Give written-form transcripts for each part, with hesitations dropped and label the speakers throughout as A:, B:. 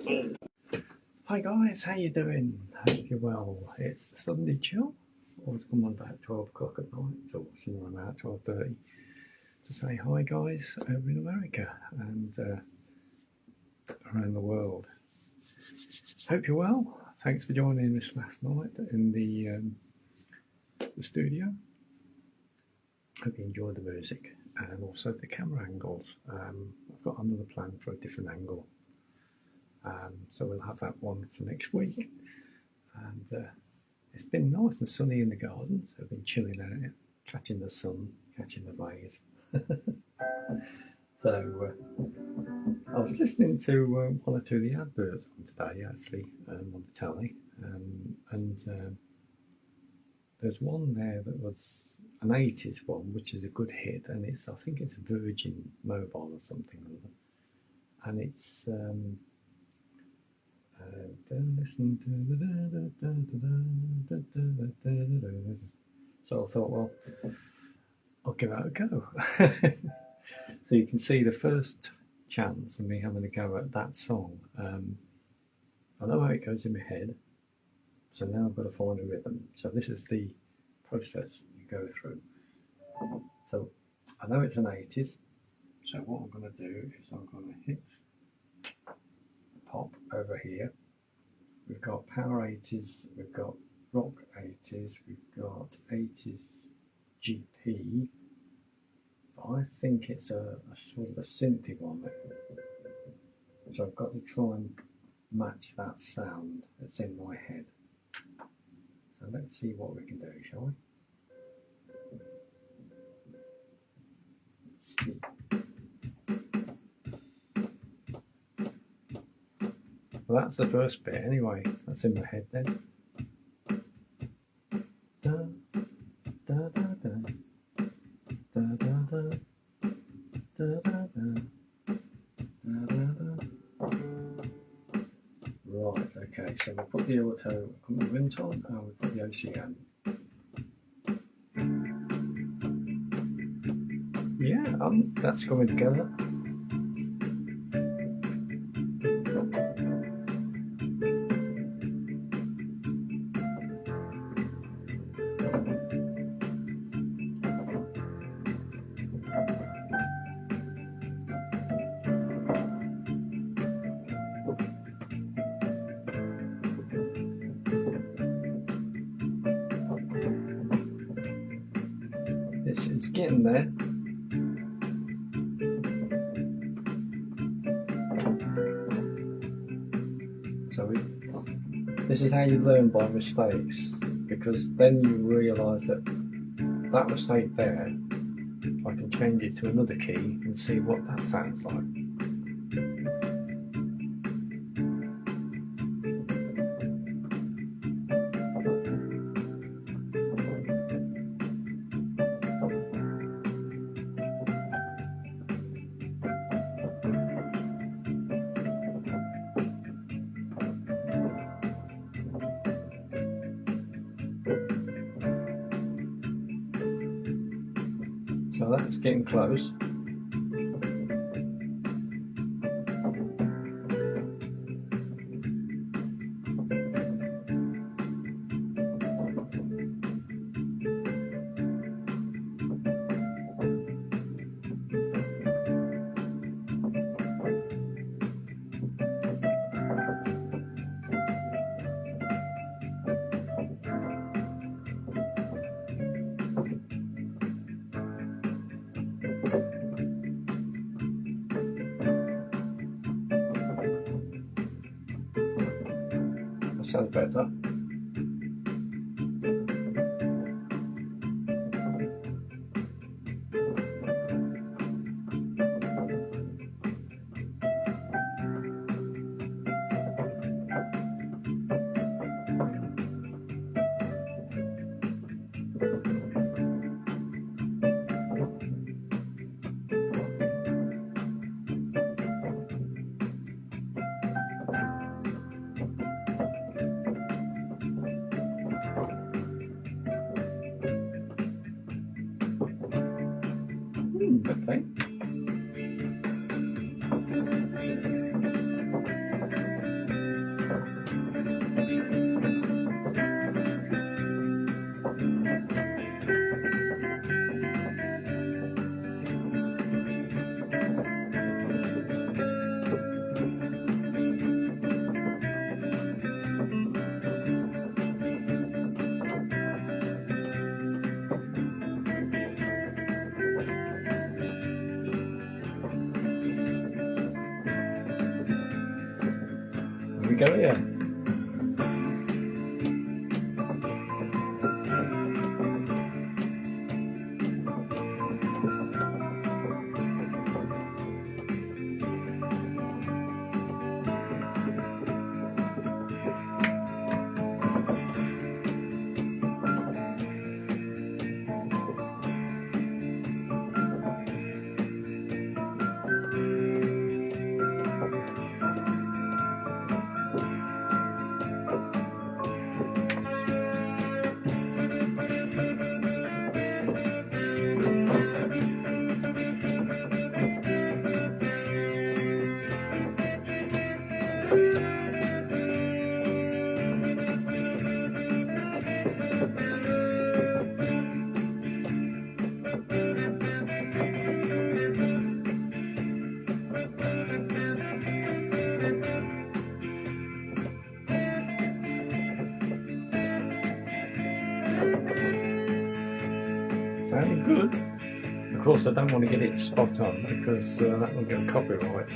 A: Hi guys, how you doing? Hope you're well. It's Sunday chill. Always come on about 12 o'clock at night, or somewhere about 12:30, to say hi guys over in America and around the world. Hope you're well. Thanks for joining us last night in the studio. Hope you enjoyed the music and also the camera angles. I've got another plan for a different angle. So we'll have that one for next week. And it's been nice and sunny in the garden, so I've been chilling out, catching the sun, catching the rays. So I was listening to one or two of the adverts on today, actually, on the telly, and there's one there that was an 80s one, which is a good hit, and I think it's Virgin Mobile or something like that, and it's listen to. So I thought, well, I'll give it a go. So you can see the first chance of me having a go at that song. I know how it goes in my head, so now I've got to find a rhythm. So this is the process you go through. So I know it's an 80s, so what I'm going to do is I'm going to hit pop over here. We've got power 80s, we've got rock 80s, we've got 80s GP. I think it's a sort of a synthy one. So I've got to try and match that sound that's in my head. So let's see what we can do, shall we? Let's see. Well, that's the first bit anyway. That's in my head then. Da, da, da, da. Da, da, da. Da, da, da. Da, da, da. Right, okay, so we put the auto accompaniment on and we put the OCM. Yeah, that's coming together. It's getting there. So this is how you learn by mistakes, because then you realise that that mistake there, I can change it to another key and see what that sounds like. So that's getting close. That sounds better. we go here. Sounding good. Of course, I don't want to get it spot on because that will get copyright.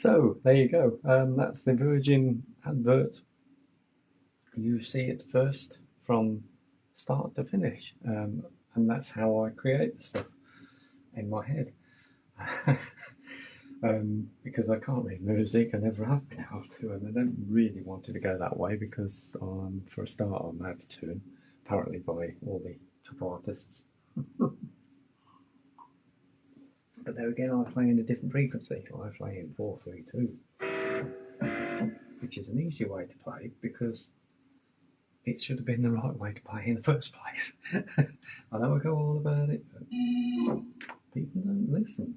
A: So there you go. That's the Virgin advert. You see it first from start to finish, and that's how I create the stuff in my head. Because I can't read music, I never have been able to, and I don't really want it to go that way because, for a start, I'm out of tune, apparently by all the top artists. But there again, I play in a different frequency. I play in 432, which is an easy way to play because it should have been the right way to play in the first place. I know I go all about it, but people don't listen.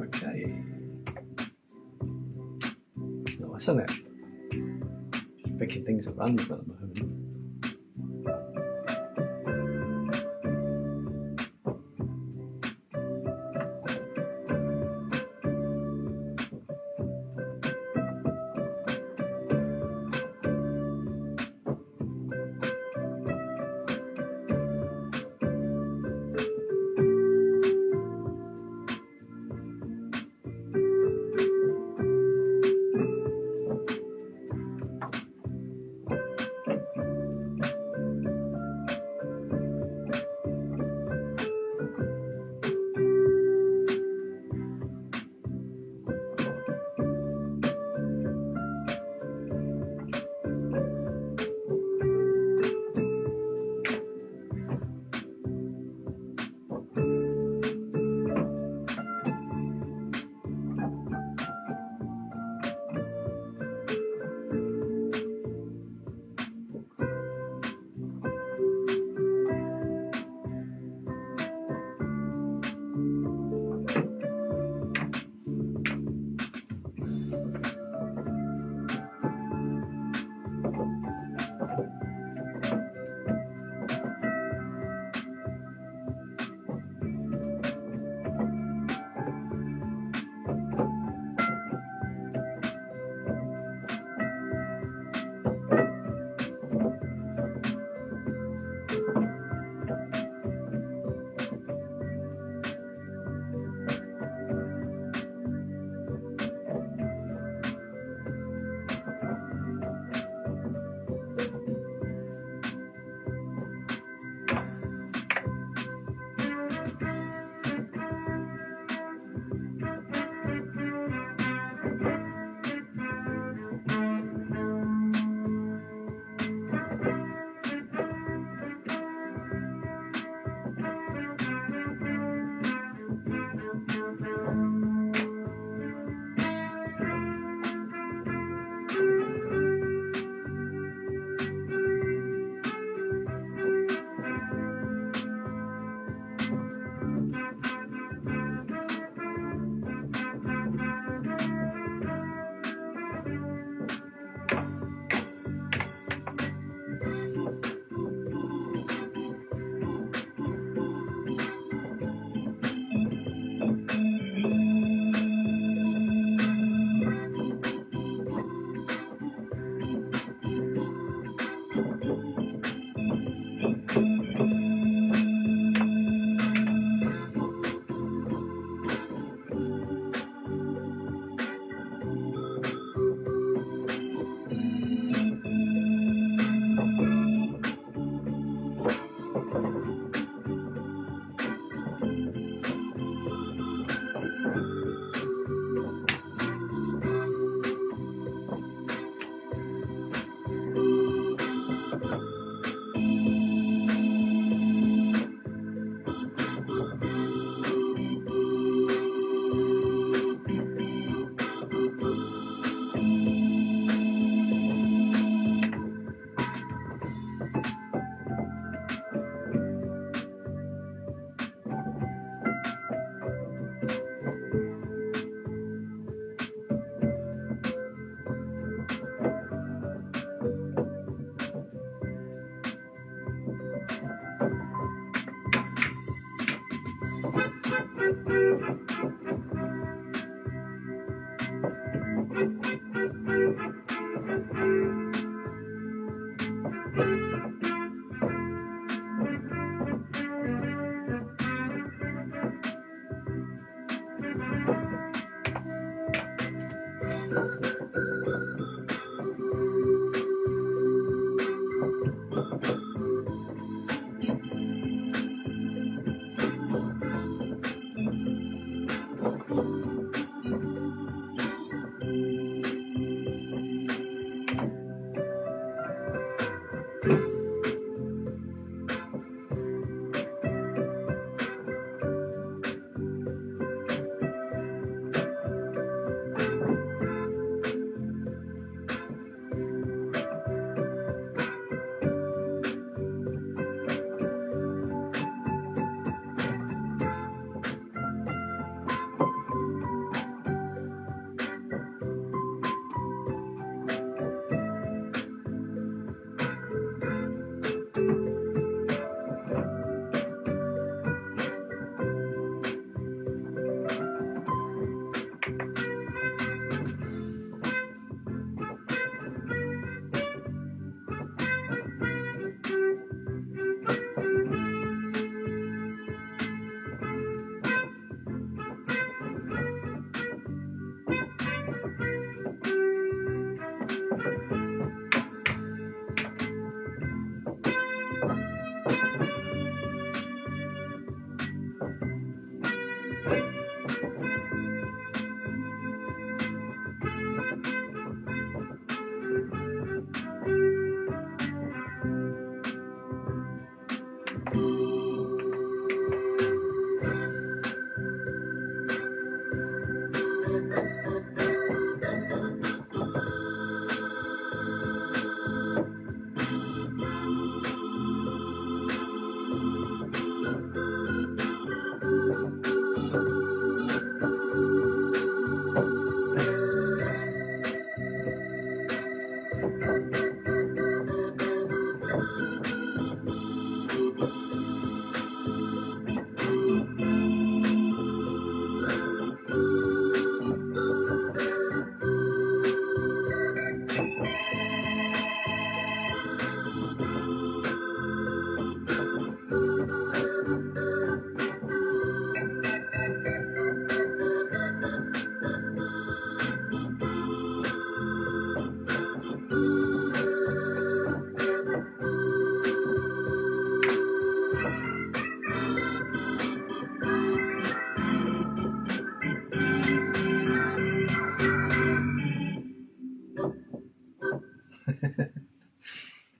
A: Okay. It's nice, isn't it? Just picking things at random at the moment.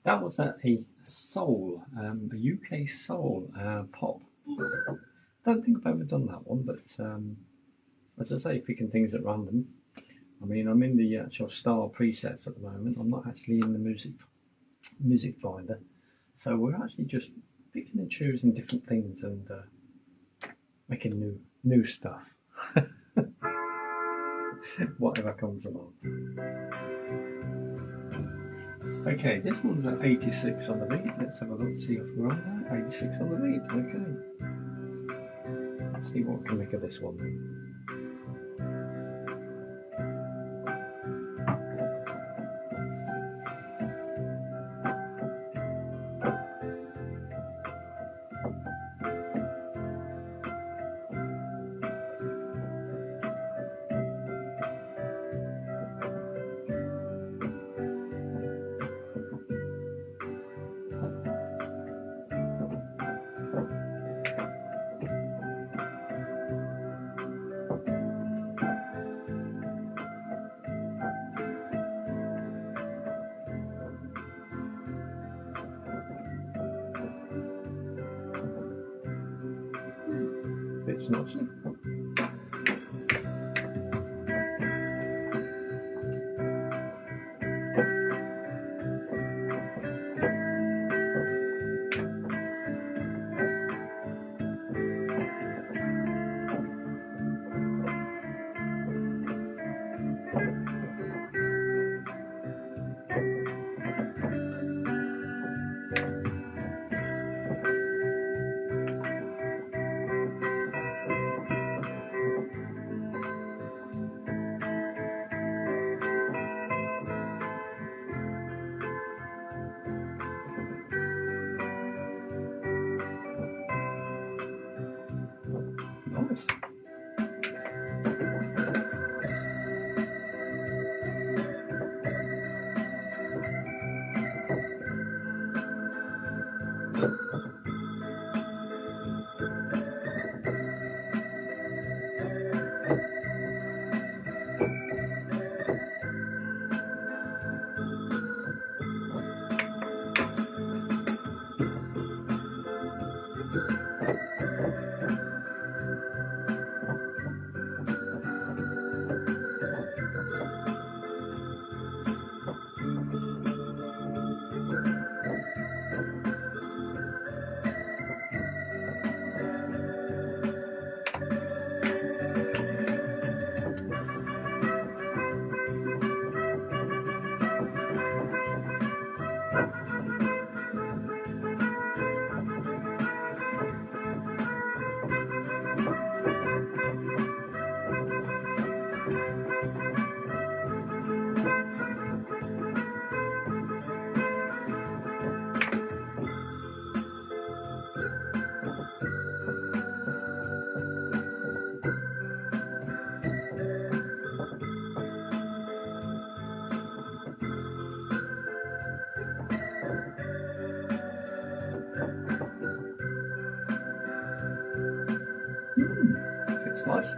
A: That was a soul, a UK soul pop. Don't think I've ever done that one, but as I say, picking things at random. I mean, I'm in the actual style presets at the moment. I'm not actually in the music finder, so we're actually just picking and choosing different things and making new stuff. Whatever comes along. Okay, this one's at 86 on the beat. Let's have a look, see if we're on there. 86 on the beat, okay. Let's see what we can make of this one then. It's notchy. Nice. It's nice.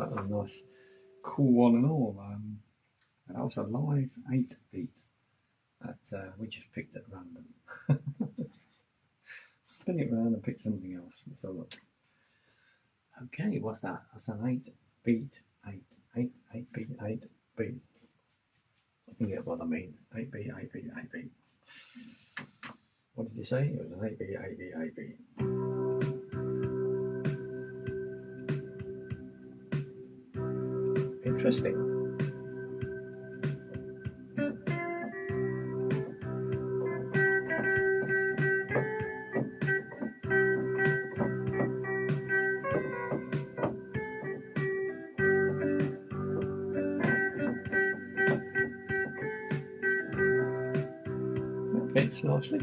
A: that was a nice, cool one and all. And that was a live 8-beat that we just picked at random. Spin it around and pick something else. Let's have a look. Okay, what's that? That's an 8-beat, 8-beat. You get what I mean. 8-beat. What did you say? It was an 8-beat. Interesting. Fits nicely.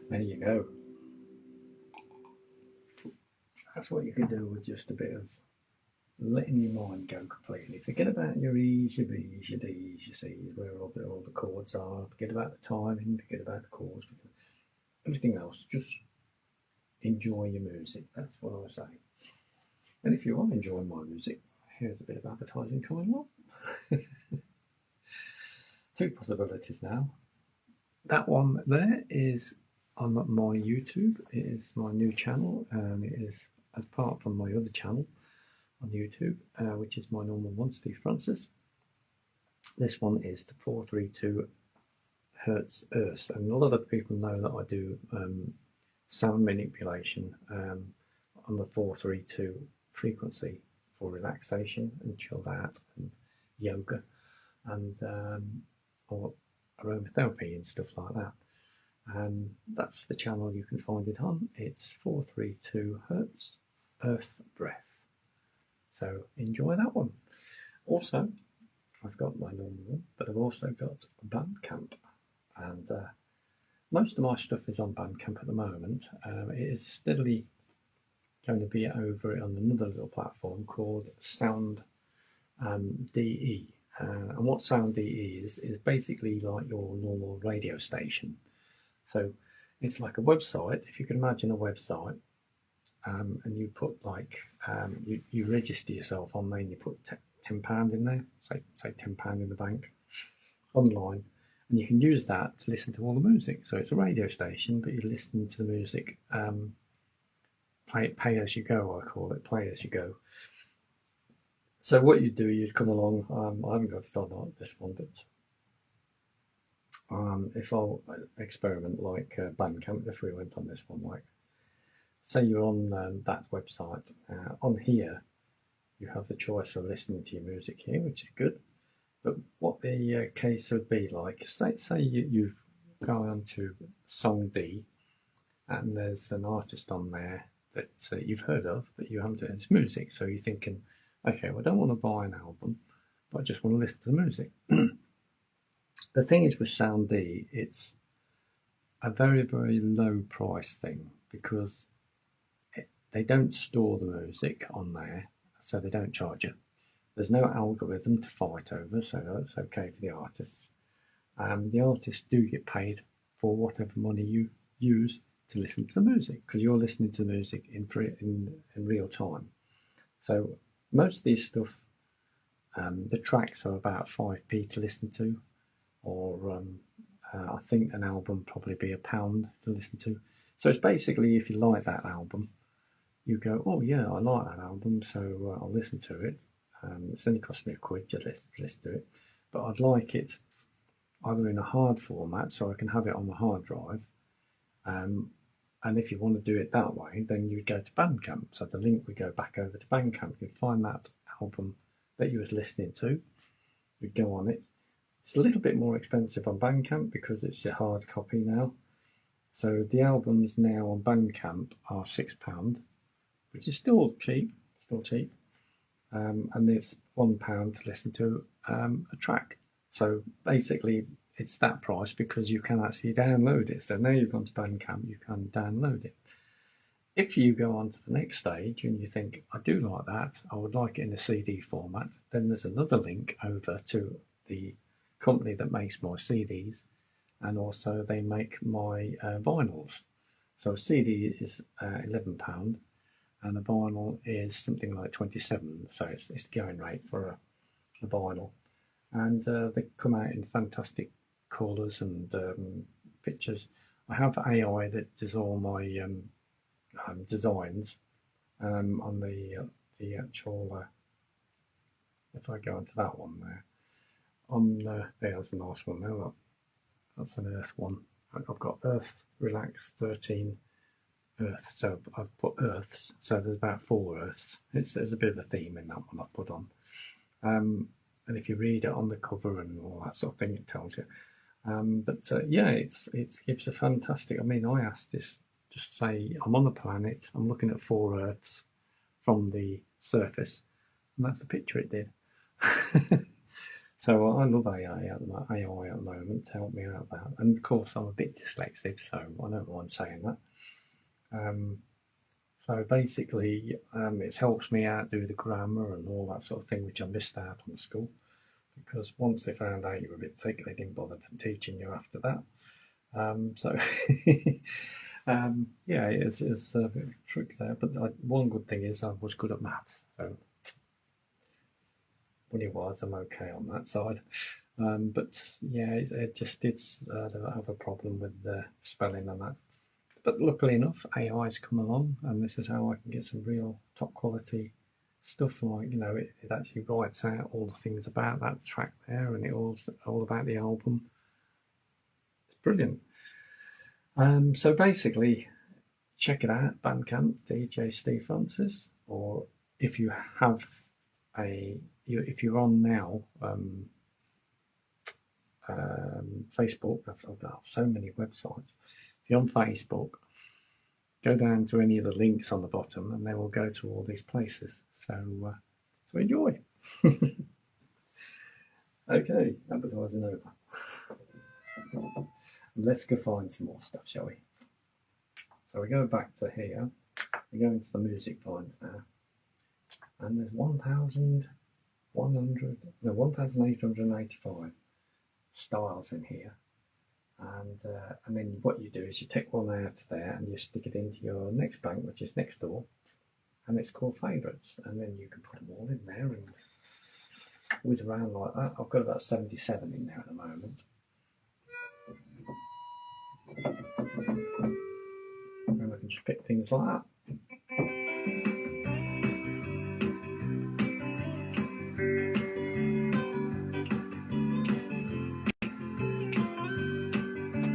A: There you go. that's what you can do with just a bit of letting your mind go completely. Forget about your E's, your B's, your D's, your C's, where all the chords are. Forget about the timing, forget about the chords, everything else. Just enjoy your music. That's what I say. And if you are enjoying my music, here's a bit of advertising coming up. Two possibilities now. That one there is on my YouTube. It is my new channel, and it is apart from my other channel on YouTube, which is my normal one, Steve Francis. This one is the 432 Hertz Earth, and a lot of people know that I do sound manipulation on the 432 frequency for relaxation and chilled out and yoga and or aromatherapy and stuff like that. And that's the channel you can find it on. It's 432 Hertz Earth Breath. So enjoy that one. Also, I've got my normal one, but I've also got BANDCAMP, and most of my stuff is on BANDCAMP at the moment. It is steadily going to be over on another little platform called SOUNDCLOUD. And what SOUNDCLOUD is basically like your normal radio station. So it's like a website. If you can imagine a website, and you put like you register yourself on there, and you put £10 in there, say £10 in the bank online, and you can use that to listen to all the music. So it's a radio station, but you're listening to the music, pay as you go, I call it, play as you go. So what you do, you'd come along. I haven't got it on this one, but if I'll experiment like BANDCAMP, if we went on this one, like say you're on that website, on here you have the choice of listening to your music here, which is good. But what the case would be like, say you've gone on to song D, and there's an artist on there that you've heard of, but you haven't heard his music. So you're thinking, okay, well, I don't want to buy an album, but I just want to listen to the music. The thing is with Sound D, it's a very, very low price thing, because they don't store the music on there, so they don't charge you. There's no algorithm to fight over, so that's okay for the artists. The artists do get paid for whatever money you use to listen to the music, because you're listening to the music in real time. So most of these stuff, the tracks are about 5p to listen to, or I think an album probably be £1 to listen to. So it's basically, if you like that album, you go, oh yeah, I like that album, so I'll listen to it. It's only cost me £1 to listen to it, but I'd like it either in a hard format, so I can have it on the hard drive. And if you want to do it that way, then you'd go to BANDCAMP. So the link would go back over to BANDCAMP. You'd find that album that you was listening to. You'd go on it. It's a little bit more expensive on BANDCAMP because it's a hard copy now. So the albums now on BANDCAMP are £6, which is still cheap. And it's £1 to listen to a track. So basically, it's that price because you can actually download it. So now you've gone to BANDCAMP, you can download it. If you go on to the next stage and you think, I do like that, I would like it in a CD format, then there's another link over to the company that makes my CDs, and also they make my vinyls. So a CD is £11, and a vinyl is something like 27. So it's the going rate for a vinyl. And they come out in fantastic colours and pictures. I have AI that does all my designs on the actual. If I go into that one there, there's a nice one there. Look, that's an Earth one. I've got Earth Relax 13 Earth. So I've put Earths. So there's about 4 Earths. There's a bit of a theme in that one I've put on. And if you read it on the cover and all that sort of thing, it tells you. Yeah, it gives a fantastic. I mean, I asked this, just say I'm on a planet. I'm looking at 4 Earths from the surface, and that's the picture it did. So I love AI at the moment to help me out with that. And of course, I'm a bit dyslexic, so I don't mind saying that. So basically, it helps me out do the grammar and all that sort of thing, which I missed out on school. Because once they found out you were a bit thick, they didn't bother teaching you after that. So yeah, it's a bit of a trick there. But one good thing is I was good at maths, so when it was, I'm okay on that side. But yeah, it just did have a problem with the spelling and that. But luckily enough, AI's come along, and this is how I can get some real top quality stuff. Like, you know, it actually writes out all the things about that track there, and it all about the album. It's brilliant. So basically, check it out, Bandcamp, DJ Steve Francis, or if you have if you're on now, Facebook. I've got so many websites. If you're on Facebook, go down to any of the links on the bottom, and they will go to all these places. So enjoy. Okay, advertising over. Let's go find some more stuff, shall we? So we go back to here. We go into the music finds now, and there's 1,885 styles in here. And then what you do is you take one out of there and you stick it into your next bank, which is next door, and it's called favorites. And then you can put them all in there and whiz around like that. I've got about 77 in there at the moment. And I can just pick things like that.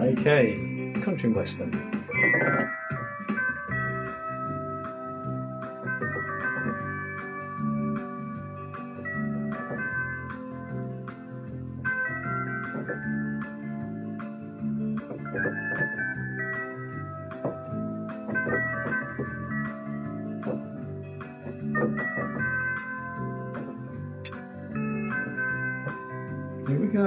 A: Okay, country and western. Here we go.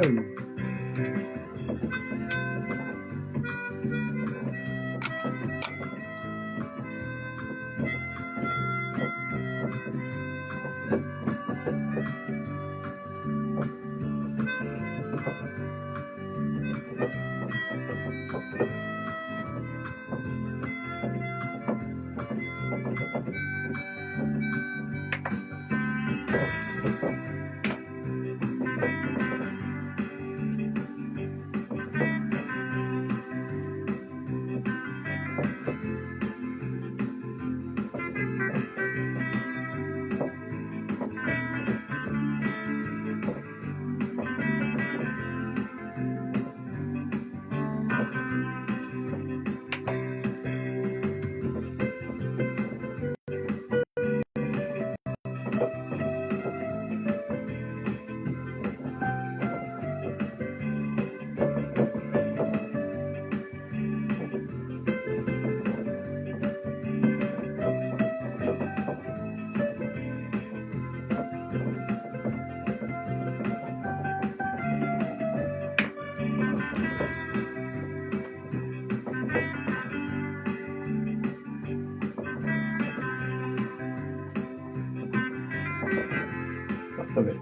A: Of it.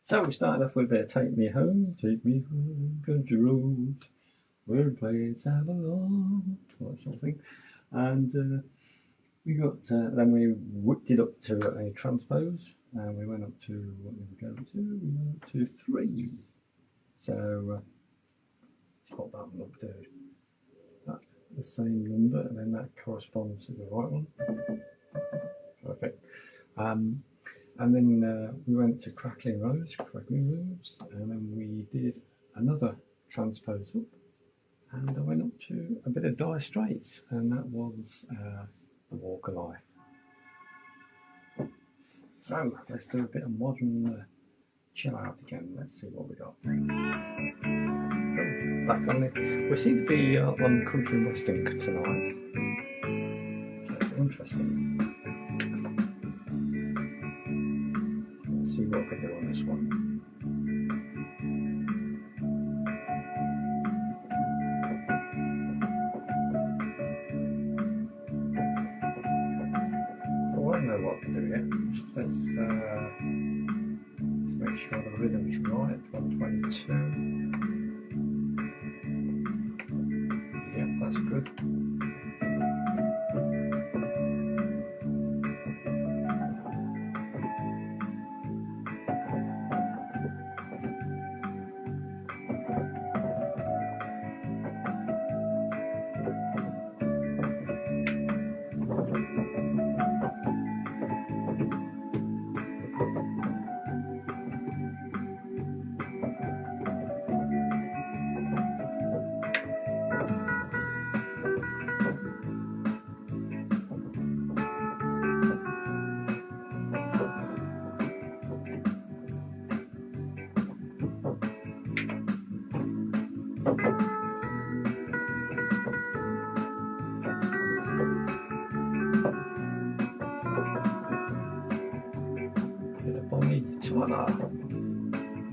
A: So we started off with Take Me Home, country road, where place I belong, that sort of thing. And we got, then we whipped it up to a transpose, and we went up to, what did we go to? We went up to 3. So let's pop that one up to that, the same number, and then that corresponds to the right one. Perfect. And then we went to Crackling Roads, and then we did another transpose up, and I went up to a bit of Dire Straits, and that was The Walk of Life. So let's do a bit of modern chill out again. Let's see what we got. Back on it. We seem to be on country and western tonight, so it's interesting. See what we can do on this one. Oh, I know what to do yet. Let's make sure the rhythm's right. 122. Yep, that's good.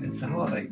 A: It's a heartache.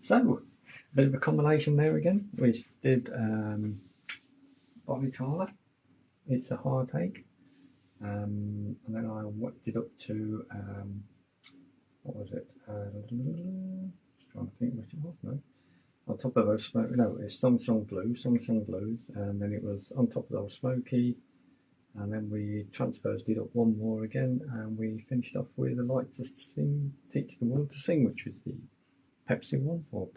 A: So, a bit of a combination there again. We did Bonnie Tyler, It's a Heartache, and then I whipped it up to, what was it? Just trying to think which it was now. On top of those smoke, no, it's Song Blues, and then it was On Top of Those Smoky, and then we transposed it up one more again, and we finished off with I Like to Sing, Teach the World to Sing, which was the Pepsi one, or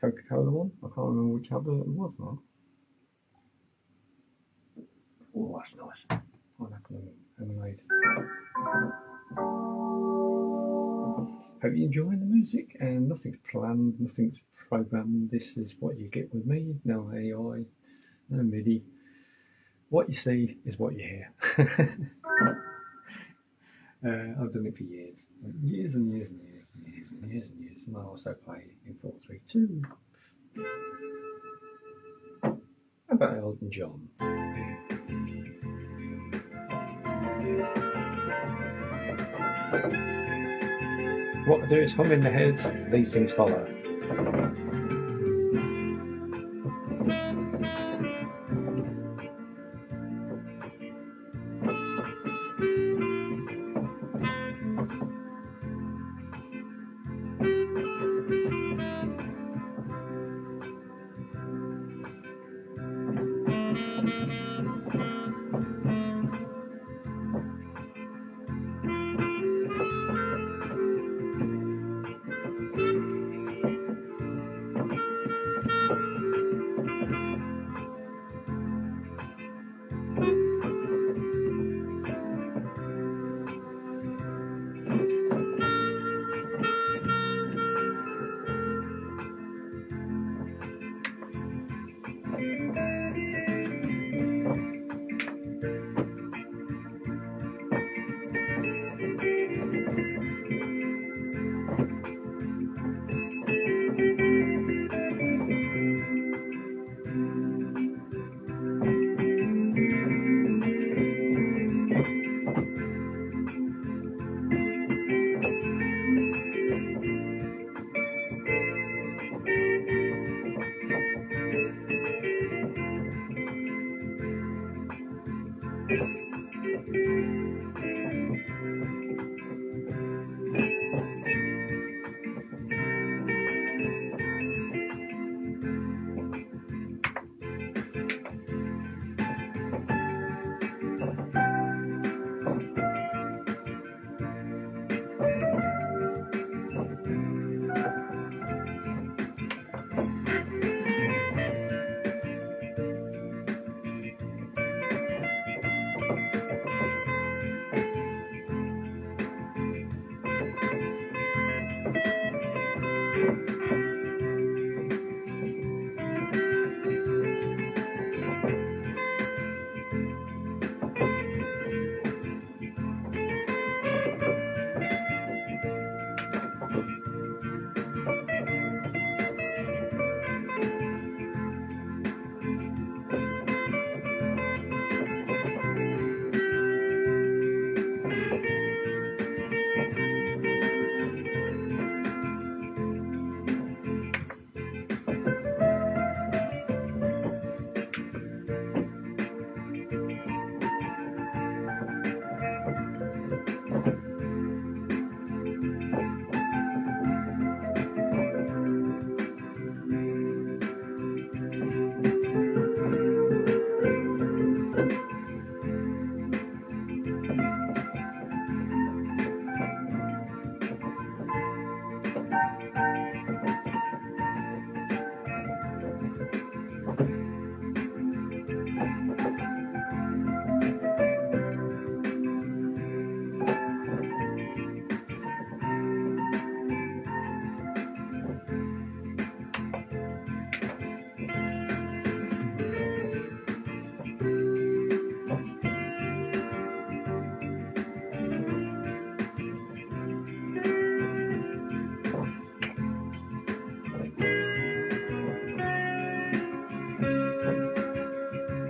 A: Coca-Cola one. I can't remember which album it was now. Oh, that's nice. Pineapple and lemonade. Hope you're enjoying the music, and nothing's planned, nothing's programmed. This is what you get with me. No AI, no MIDI. What you see is what you hear. I've done it for years and years and years and years and years and years and years, and I also play in 4/3/2. How about Elton John? What I do is hum in the head, these things follow.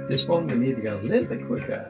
A: This one we need to go a little bit quicker.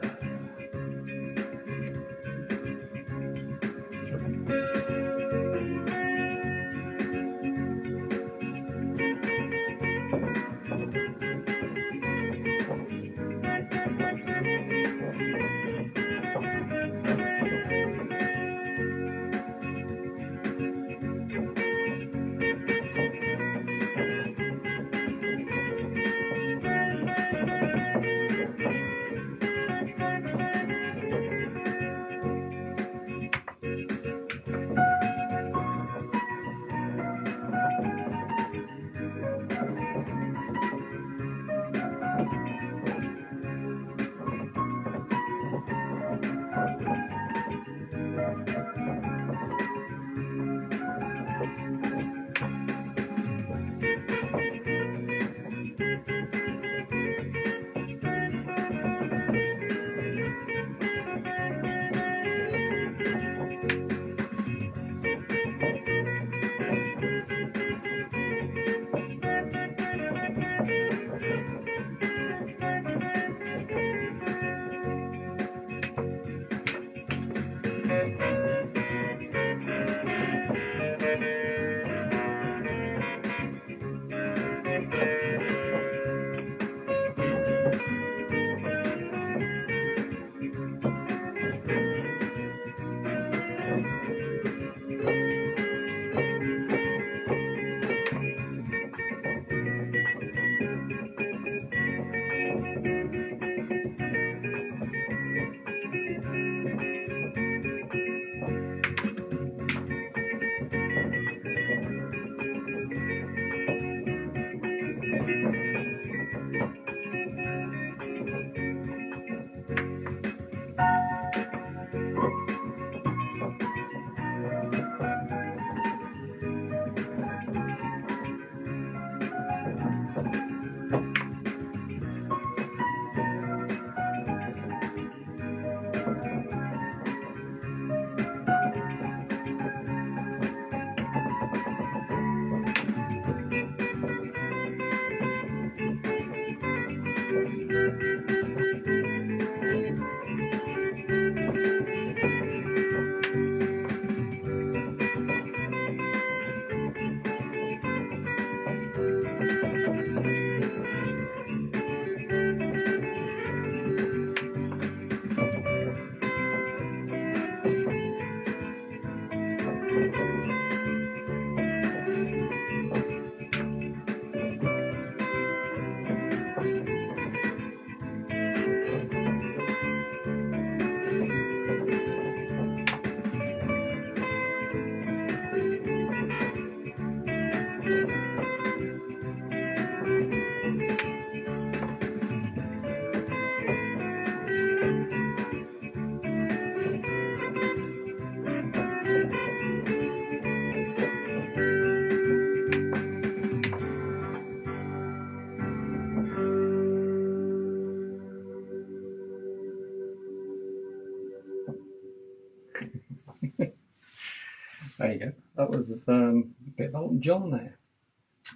A: There you go. That was a bit of Elton John there.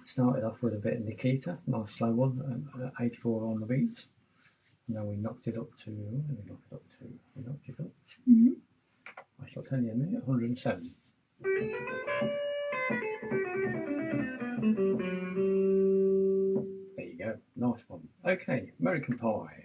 A: Started off with a bit of Nikita, nice slow one, 84 on the beats. And then we knocked it up to, what did we knock it up to? We knocked it up to, I shall tell you in a minute, 107. There you go, nice one. Okay, American Pie.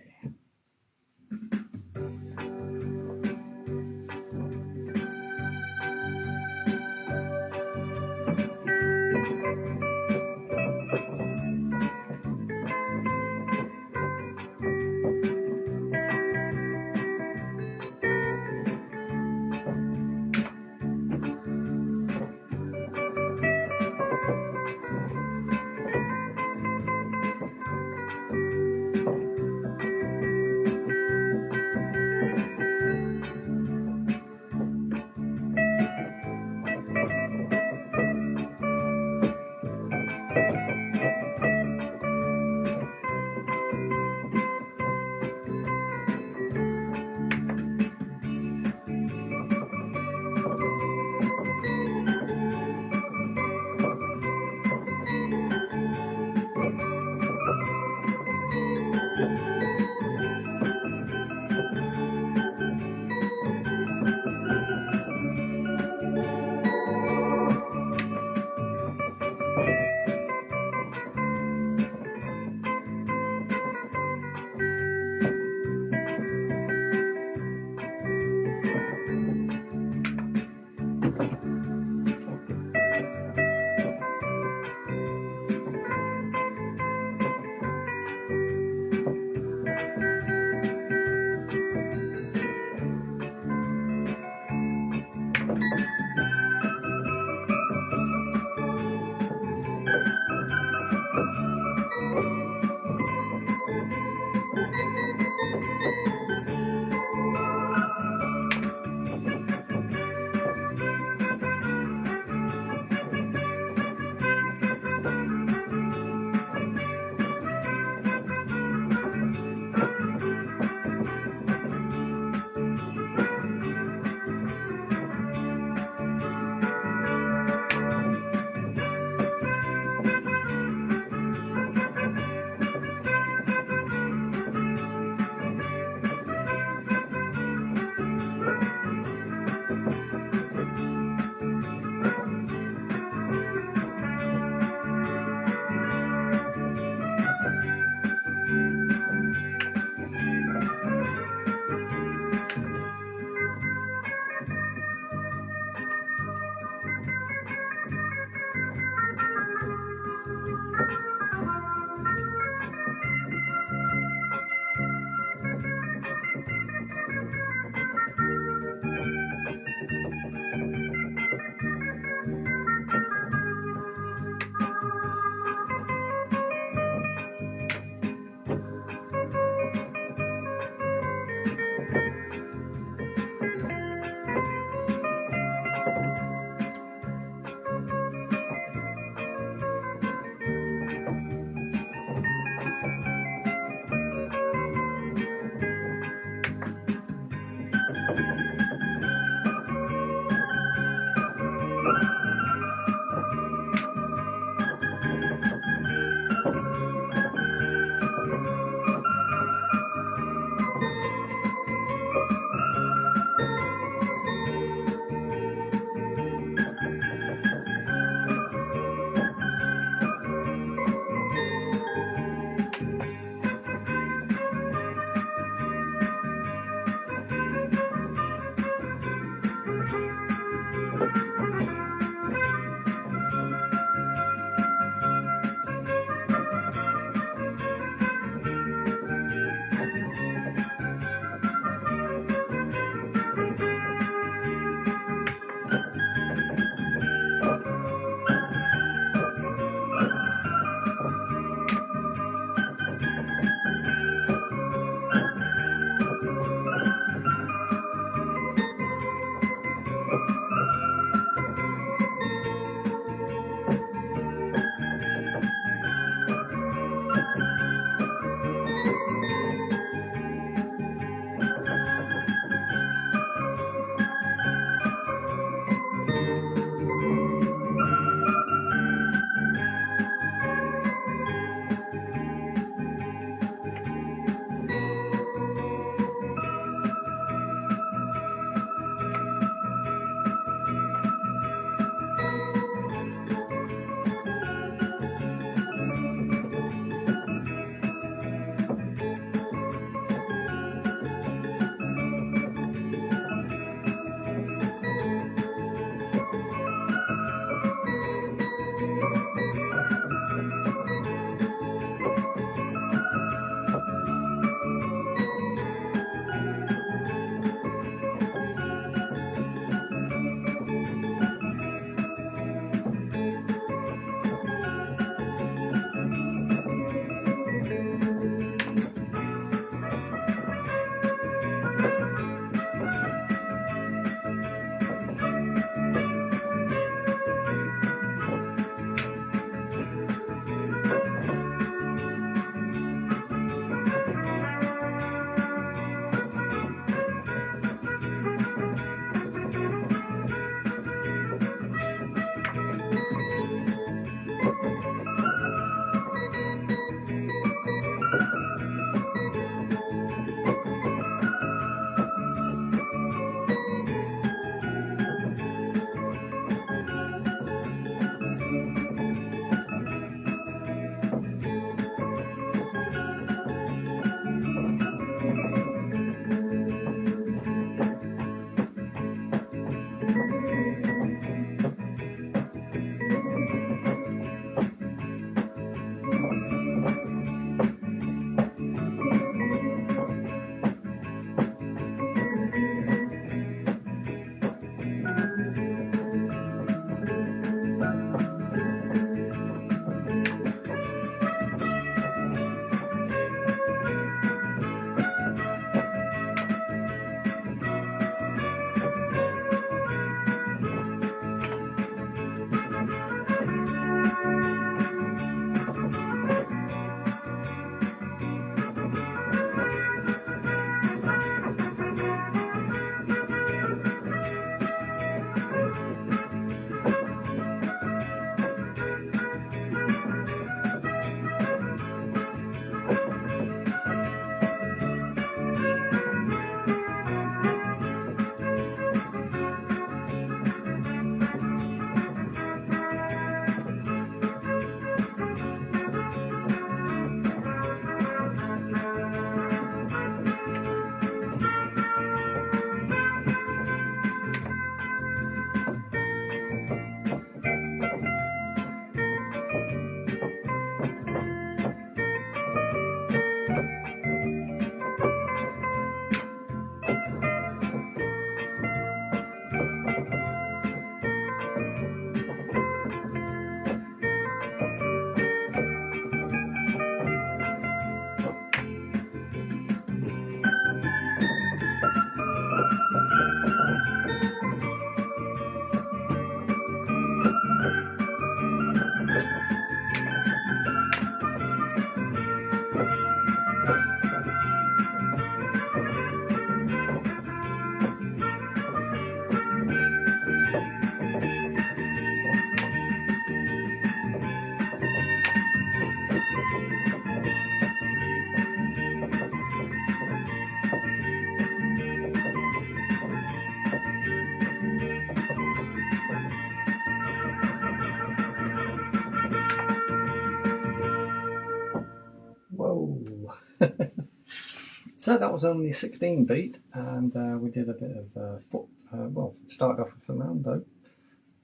A: So that was only 16 beat, and we did a bit of foot. Well, started off with Fernando.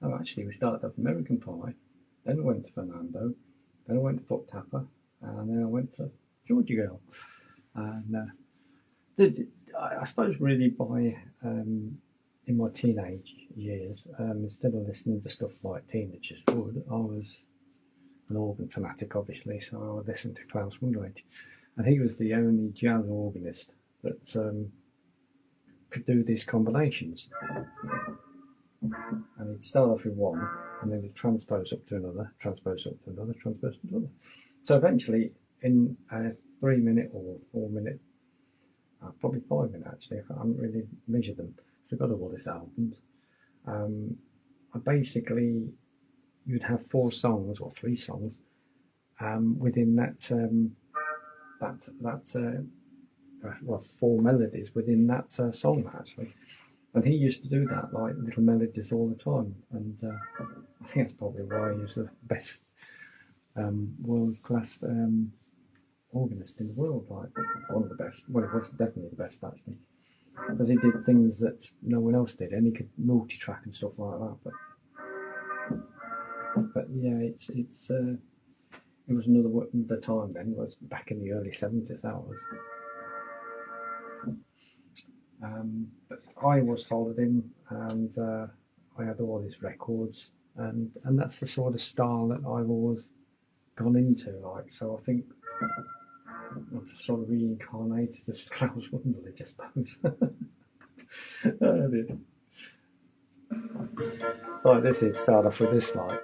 A: Oh, actually, we started off American Pie, then we went to Fernando, then I went to Foot Tapper, and then I went to Georgia Girl. And I suppose really by in my teenage years, instead of listening to stuff like Teenagers Would, I was an organ fanatic, obviously, so I would listen to Klaus Wunderlich. And he was the only jazz organist that could do these combinations. And he'd start off with one, and then he'd transpose up to another, transpose up to another, transpose up to another. So eventually, in a 3 minute or 4 minute, probably 5 minutes actually, I haven't really measured them, so I've got all these albums. I basically, you'd have 4 songs or 3 songs within that, well, 4 melodies within that song actually. And he used to do that, like little melodies all the time. And I think that's probably why he was the best world-class organist in the world, like one of the best. Well, he was definitely the best actually, because he did things that no one else did, and he could multi-track and stuff like that. But yeah, it was another time then. It was back in the early 70s. That was. But I was followed him, and I had all his records, and that's the sort of style that I've always gone into. Like, so I think I've sort of reincarnated as Klaus Wunderlich, I suppose. I did. Like this, he'd start off with this, like.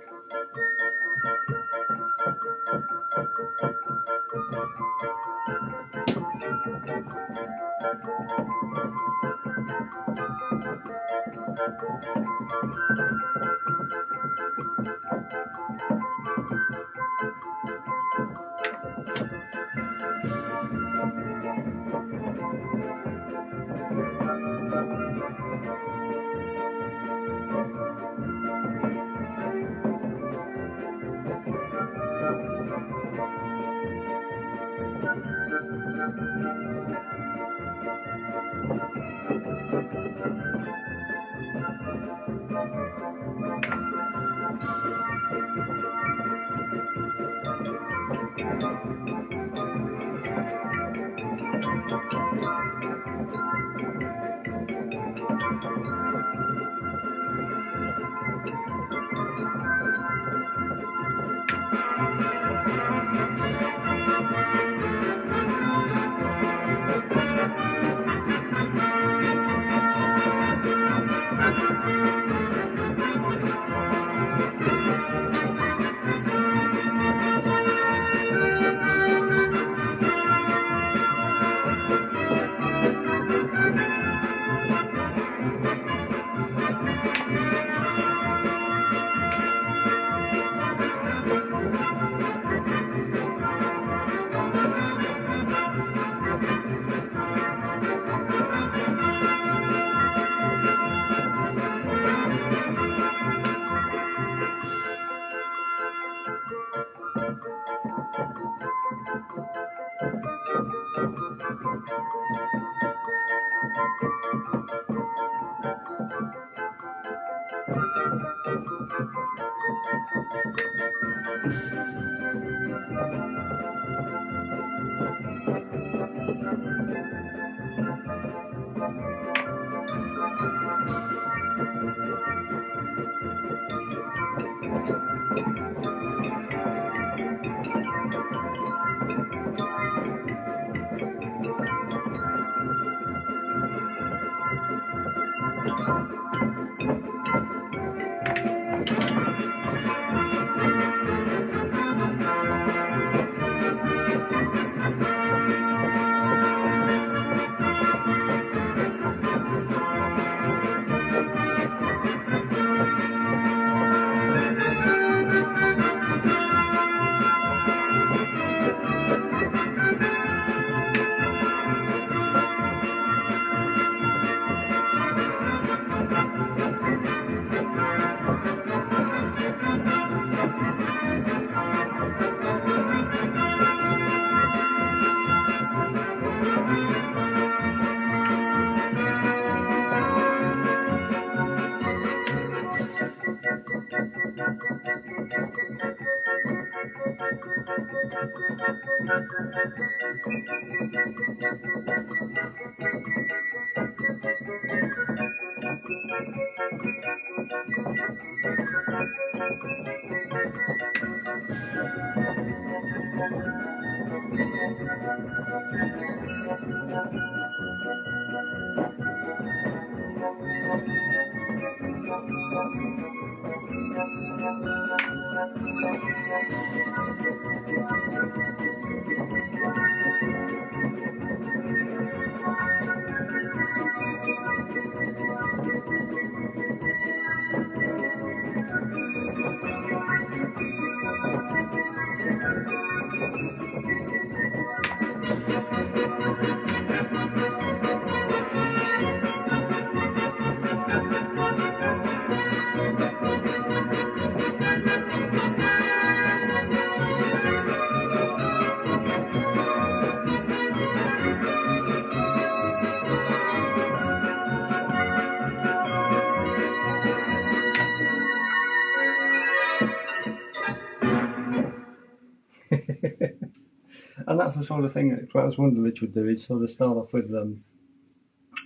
A: And that's the sort of thing that Klaus Wunderlich would do. He'd sort of start off with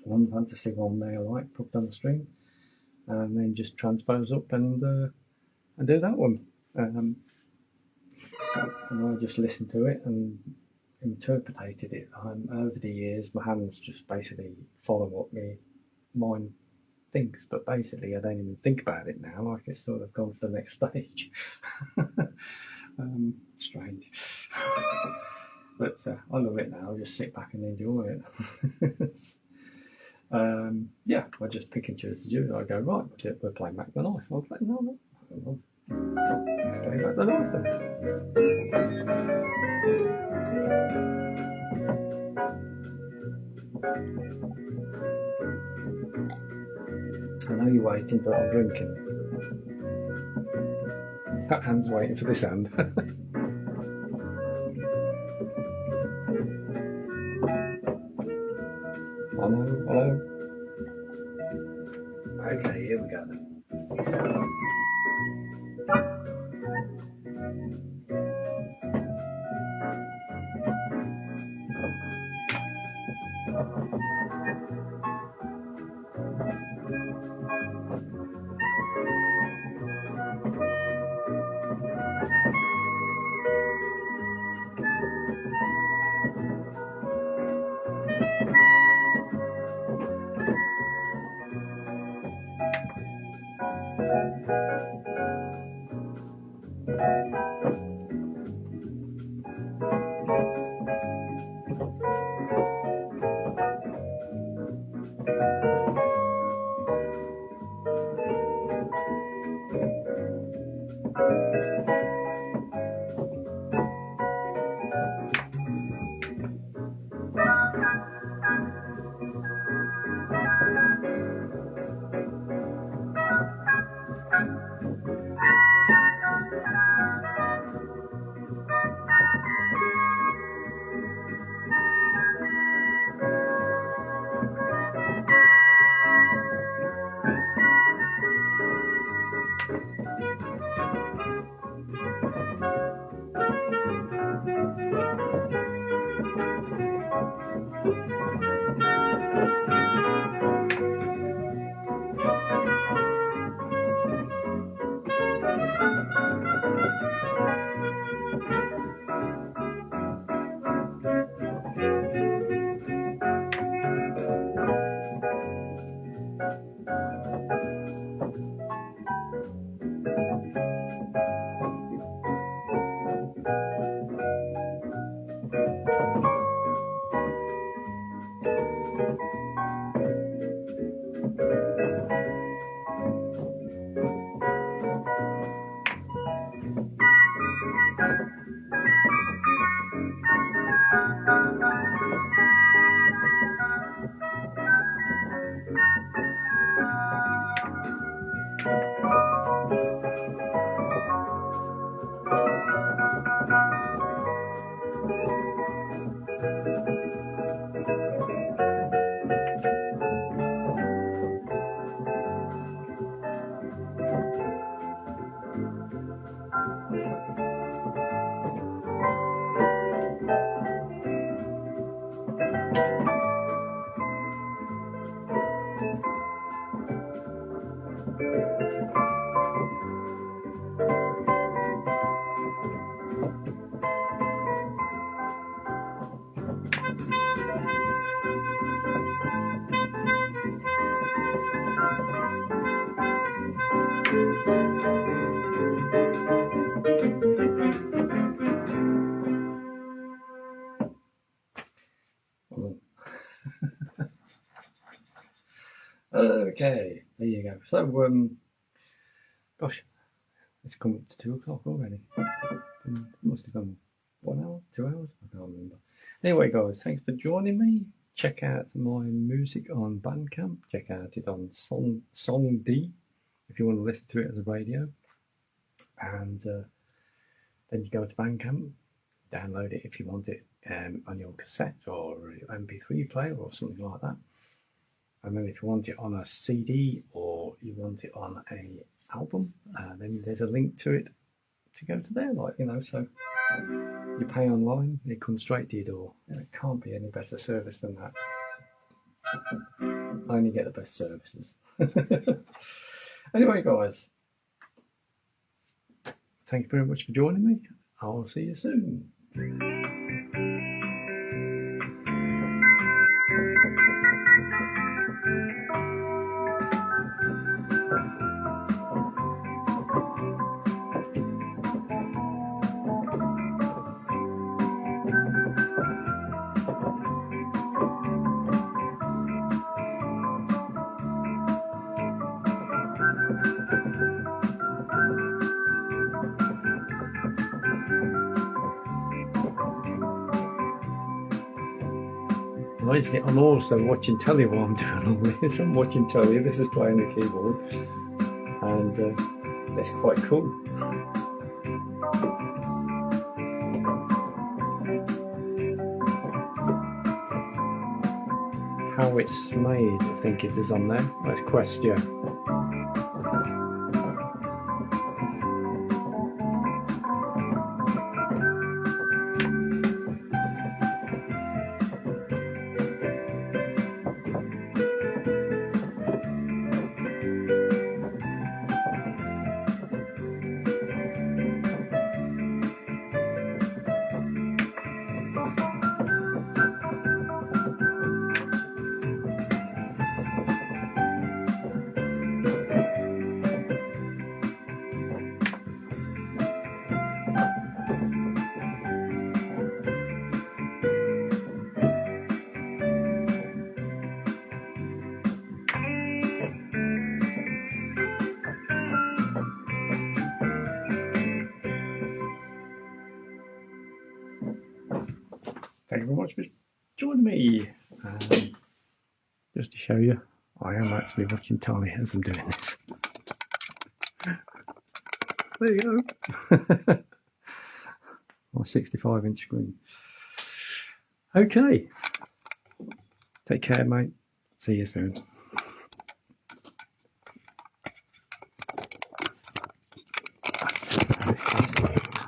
A: one fantasy one there, like put on the string, and then just transpose up and do that one. And I just listened to it and interpreted it. Over the years, my hands just basically follow what my mind thinks, but basically I don't even think about it now. Like it's sort of gone to the next stage. Strange. But I love it now. I just sit back and enjoy it. Yeah, I just pick and choose to do it. I go, right, we're playing Back the Knife. I'll play, no. Play Back the Knife then. I know you're waiting, but I'm drinking. That hand's waiting for this hand. Hello. Okay, here we go then. Okay, there you go. So, gosh, it's come up to 2 o'clock already. Must have gone 1 hour, 2 hours, I can't remember. Anyway, guys, thanks for joining me. Check out my music on BANDCAMP. Check out it on SOUNDCLOUD if you want to listen to it as a radio. And then you go to BANDCAMP, download it if you want it on your cassette or MP3 player or something like that. And then if you want it on a CD or you want it on a album, then there's a link to it to go to there, so you pay online, it comes straight to your door. It can't be any better service than that. I only get the best services. Anyway, guys, thank you very much for joining me. I'll see you soon. I'm also watching telly while I'm doing all this. I'm watching telly, this is playing the keyboard, and it's quite cool. How it's made, I think it is on there. Let's question. Thank you very much for joining me. Just to show you, I am actually watching telly as I'm doing this. There you go. My 65-inch screen. Okay. Take care, mate. See you soon.